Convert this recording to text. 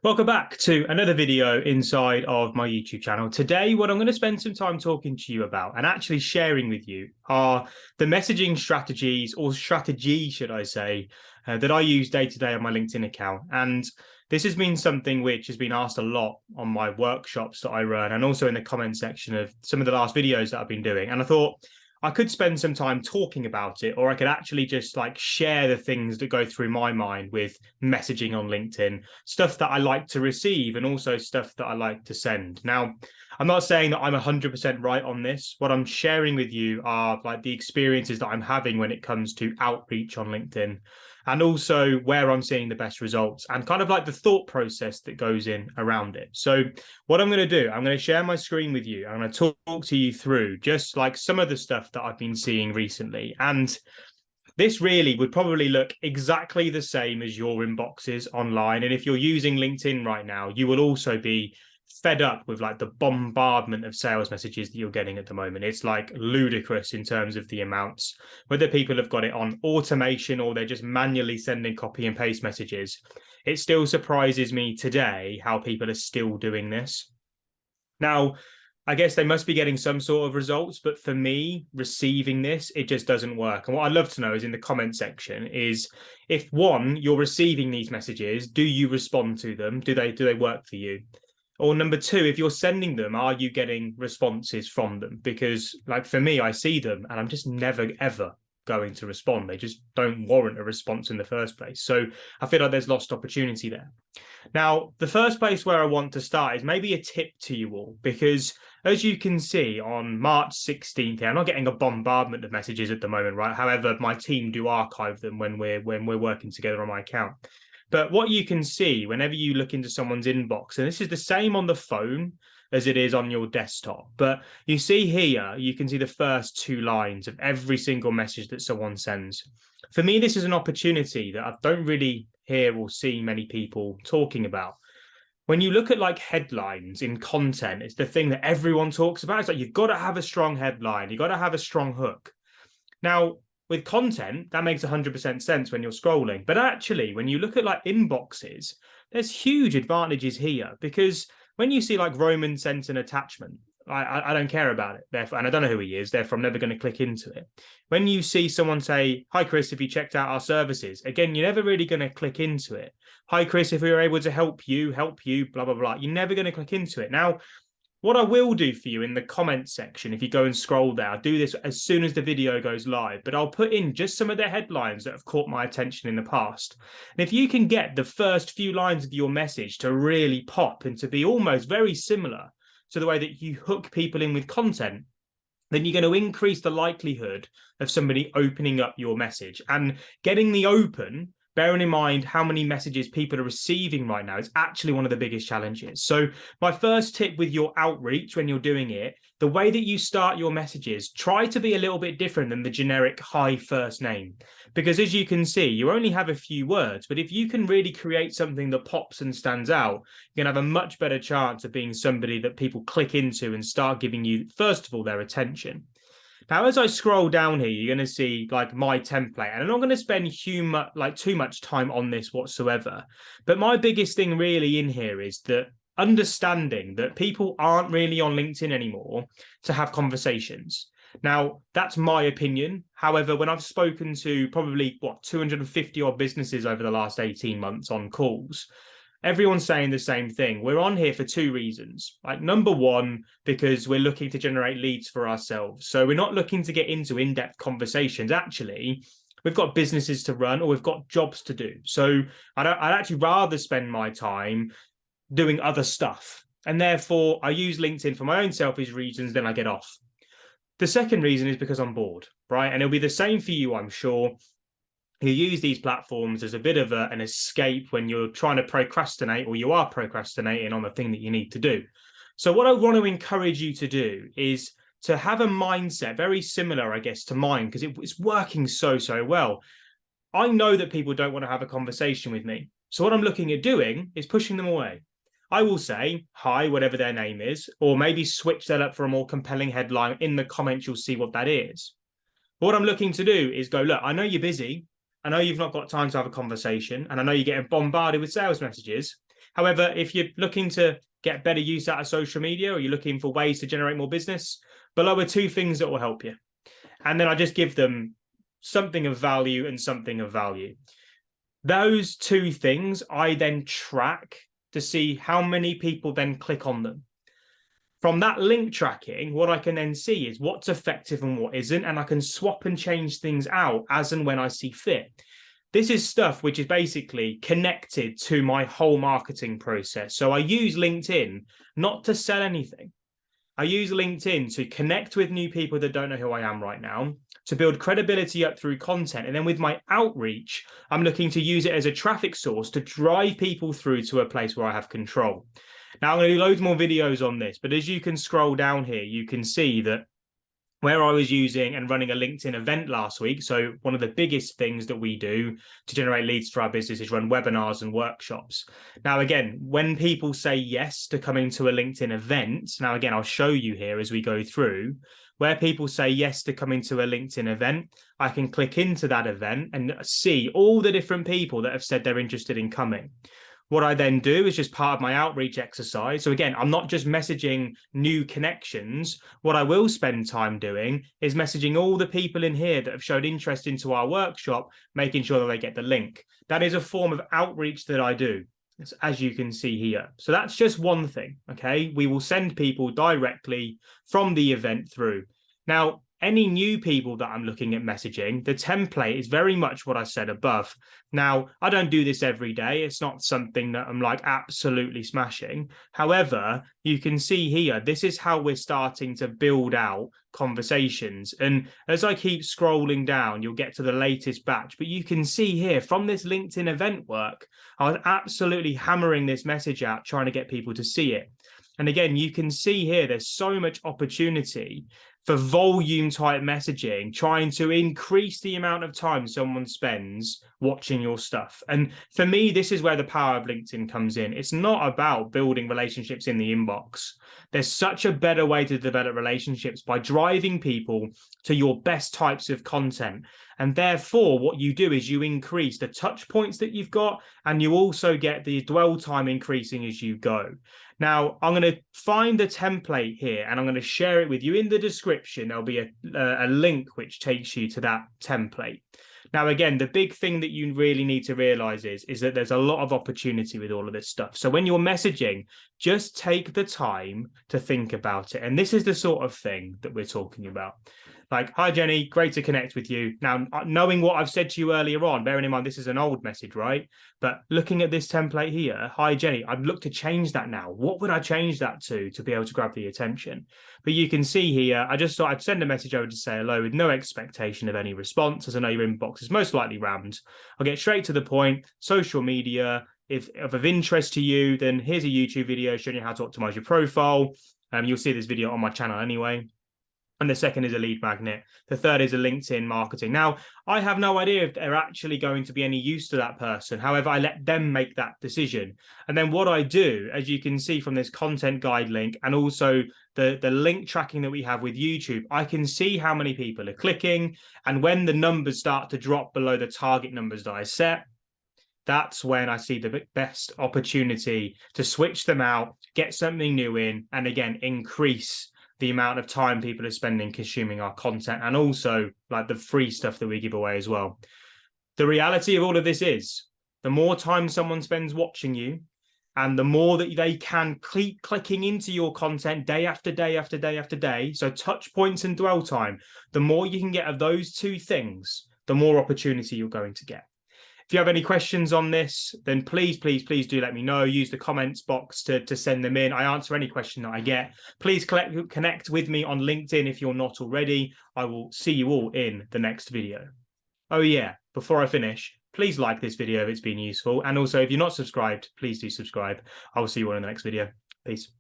Welcome back to another video inside of my YouTube channel. Today, what I'm going to spend some time talking to you about and actually sharing with you are the messaging strategies, or strategy, should I say, that I use day to day on my LinkedIn account. And this has been something which has been asked a lot on my workshops that I run and also in the comment section of some of the last videos that I've been doing. And I thought, I could spend some time talking about it, or I could actually just like share the things that go through my mind with messaging on LinkedIn, stuff that I like to receive and also stuff that I like to send. Now, I'm not saying that I'm 100% right on this. What I'm sharing with you are like the experiences that I'm having when it comes to outreach on LinkedIn, and also where I'm seeing the best results and kind of like the thought process that goes in around it. So what I'm going to do, I'm going to share my screen with you. I'm going to talk to you through just like some of the stuff that I've been seeing recently. And this really would probably look exactly the same as your inboxes online. And if you're using LinkedIn right now, you will also be fed up with like the bombardment of sales messages that you're getting at the moment. It's like ludicrous in terms of the amounts, whether people have got it on automation or they're just manually sending copy and paste messages. It still surprises me today how people are still doing this. Now, I guess they must be getting some sort of results, but for me, receiving this, it just doesn't work. And what I'd love to know is in the comment section is if one, you're receiving these messages, do you respond to them? Do they work for you? Or number two, if you're sending them, are you getting responses from them? Because like for me, I see them and I'm just never ever going to respond. They just don't warrant a response in the first place. So I feel like there's lost opportunity there. Now, the first place where I want to start is maybe a tip to you all, because as you can see on March 16th, I'm not getting a bombardment of messages at the moment, right? However, my team do archive them when we're working together on my account. But what you can see whenever you look into someone's inbox, and this is the same on the phone as it is on your desktop, but you see here, you can see the first two lines of every single message that someone sends. For me, this is an opportunity that I don't really hear or see many people talking about. When you look at like headlines in content, it's the thing that everyone talks about. It's like you've got to have a strong headline, you've got to have a strong hook. Now, with content, that makes 100% sense when you're scrolling. But actually, when you look at like inboxes, there's huge advantages here, because when you see like Roman sent an attachment, I don't care about it. Therefore, and I don't know who he is. Therefore, I'm never going to click into it. When you see someone say, "Hi, Chris, have you checked out our services?" Again, you're never really going to click into it. "Hi, Chris, if we were able to help you, blah, blah, blah." You're never going to click into it. Now, what I will do for you in the comment section, if you go and scroll there, I'll do this as soon as the video goes live, but I'll put in just some of the headlines that have caught my attention in the past. And if you can get the first few lines of your message to really pop and to be almost very similar to the way that you hook people in with content, then you're going to increase the likelihood of somebody opening up your message. And getting the open, bearing in mind how many messages people are receiving right now, is actually one of the biggest challenges. So my first tip with your outreach when you're doing it, the way that you start your messages, try to be a little bit different than the generic hi first name. Because as you can see, you only have a few words, but if you can really create something that pops and stands out, you're going to have a much better chance of being somebody that people click into and start giving you, first of all, their attention. Now, as I scroll down here, you're going to see like my template, and I'm not going to spend too much time on this whatsoever. But my biggest thing really in here is that understanding that people aren't really on LinkedIn anymore to have conversations. Now, that's my opinion. However, when I've spoken to probably 250 odd businesses over the last 18 months on calls, everyone's saying the same thing. We're on here for two reasons. Like, number one, because we're looking to generate leads for ourselves. So we're not looking to get into in-depth conversations. Actually, we've got businesses to run or we've got jobs to do. So I'd actually rather spend my time doing other stuff. And therefore, I use LinkedIn for my own selfish reasons, then I get off. The second reason is because I'm bored, right? And it'll be the same for you, I'm sure. You use these platforms as a bit of an escape when you're trying to procrastinate, or you are procrastinating on the thing that you need to do. So what I want to encourage you to do is to have a mindset very similar, I guess, to mine, because it's working so well. I know that people don't want to have a conversation with me. So what I'm looking at doing is pushing them away. I will say hi, whatever their name is, or maybe switch that up for a more compelling headline. In the comments, you'll see what that is. But what I'm looking to do is go, look, I know you're busy. I know you've not got time to have a conversation, and I know you're getting bombarded with sales messages. However, if you're looking to get better use out of social media, or you're looking for ways to generate more business, below are 2 things that will help you. And then I just give them something of value and something of value. Those 2 things I then track to see how many people then click on them. From that link tracking, what I can then see is what's effective and what isn't, and I can swap and change things out as and when I see fit. This is stuff which is basically connected to my whole marketing process. So I use LinkedIn not to sell anything. I use LinkedIn to connect with new people that don't know who I am right now, to build credibility up through content. And then with my outreach, I'm looking to use it as a traffic source to drive people through to a place where I have control. Now, I'm going to do loads more videos on this, but as you can scroll down here, you can see that where I was using and running a LinkedIn event last week. So one of the biggest things that we do to generate leads for our business is run webinars and workshops. Now, again, when people say yes to coming to a LinkedIn event, now, again, I'll show you here as we go through, where people say yes to coming to a LinkedIn event, I can click into that event and see all the different people that have said they're interested in coming. What I then do is just part of my outreach exercise. So again, I'm not just messaging new connections. What I will spend time doing is messaging all the people in here that have showed interest into our workshop, making sure that they get the link. That is a form of outreach that I do, as you can see here. So that's just one thing, okay? We will send people directly from the event through. Now, any new people that I'm looking at messaging, the template is very much what I said above. Now, I don't do this every day. It's not something that I'm like absolutely smashing. However, you can see here, this is how we're starting to build out conversations. And as I keep scrolling down, you'll get to the latest batch. But you can see here from this LinkedIn event work, I was absolutely hammering this message out, trying to get people to see it. And again, you can see here, there's so much opportunity for volume type messaging, trying to increase the amount of time someone spends watching your stuff. And for me, this is where the power of LinkedIn comes in. It's not about building relationships in the inbox. There's such a better way to develop relationships by driving people to your best types of content. And therefore, what you do is you increase the touch points that you've got, and you also get the dwell time increasing as you go. Now, I'm going to find the template here and I'm going to share it with you in the description. There'll be a link which takes you to that template. Now, again, the big thing that you really need to realize is that there's a lot of opportunity with all of this stuff. So when you're messaging, just take the time to think about it. And this is the sort of thing that we're talking about. Like, hi, Jenny, great to connect with you. Now, knowing what I've said to you earlier on, bearing in mind this is an old message, right? But looking at this template here, hi, Jenny, I'd look to change that now. What would I change that to be able to grab the attention? But you can see here, I just thought I'd send a message over to say hello with no expectation of any response, as I know your inbox is most likely rammed. I'll get straight to the point. Social media, if of interest to you, then here's a YouTube video showing you how to optimize your profile. You'll see this video on my channel anyway. And the second is a lead magnet. The third is a LinkedIn marketing. Now, I have no idea if they're actually going to be any use to that person. However, I let them make that decision. And then what I do, as you can see from this content guide link, and also the link tracking that we have with YouTube, I can see how many people are clicking. And when the numbers start to drop below the target numbers that I set, that's when I see the best opportunity to switch them out, get something new in, and again, increase the amount of time people are spending consuming our content, and also like the free stuff that we give away as well. The reality of all of this is the more time someone spends watching you and the more that they can keep clicking into your content day after day after day after day, so touch points and dwell time, the more you can get of those 2 things, the more opportunity you're going to get. If you have any questions on this, then please do let me know. Use the comments box to send them in. I answer any question that I get. Please connect with me on LinkedIn if you're not already. I will see you all in the next video. Oh yeah, before I finish, please like this video if it's been useful. And also, if you're not subscribed, please do subscribe. I will see you all in the next video. Peace.